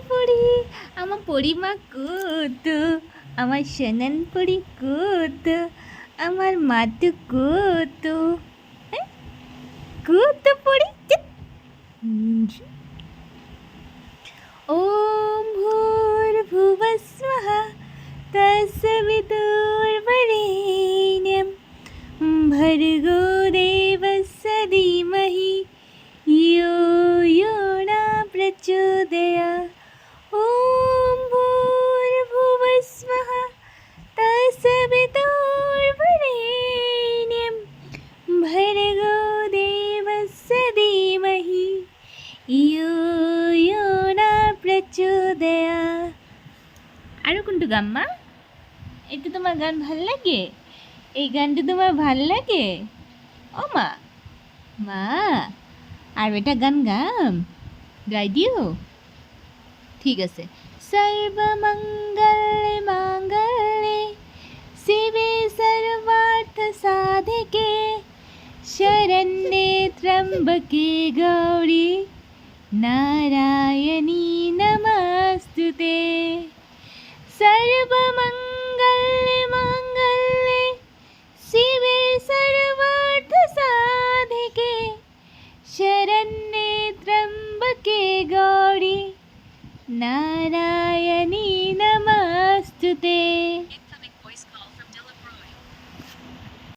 পড়ি আমার পরিমা কুত আমার সনন পড়ি কুত আমার মাতু কুত কুত পড়ি ওম ভূর্ভুবস্বঃ তস্সবিতুর্বরেণ্যং ভর্গো দেবস্য ধীমহি यो यो न प्रचोदयात् ॐ भूर्भुवस्वः तत्सवितुर्वरेण्यं भर्गो देवस्य धीमहि यो यो न प्रचोदयात्। আরো কোনটা গাম্মা? এটা তোমার গান ভাল লাগে? এই গানটা তোমার ভাল লাগে? ও মা মা আর এটা গান গাই দিও। ঠিক আছে। সর্বমঙ্গলে মাঙ্গলে শিবে সর্বার্থ সাধিকে শরণ্যে ত্র্যম্বকে গৌরী নারায়ণী নমস্তুতে। সর্বমঙ্গলে মাঙ্গলে শিবে সর্বার্থ সাধিকে शरण्ये त्र्यम्बके गौरी नारायणी नमस्तुते।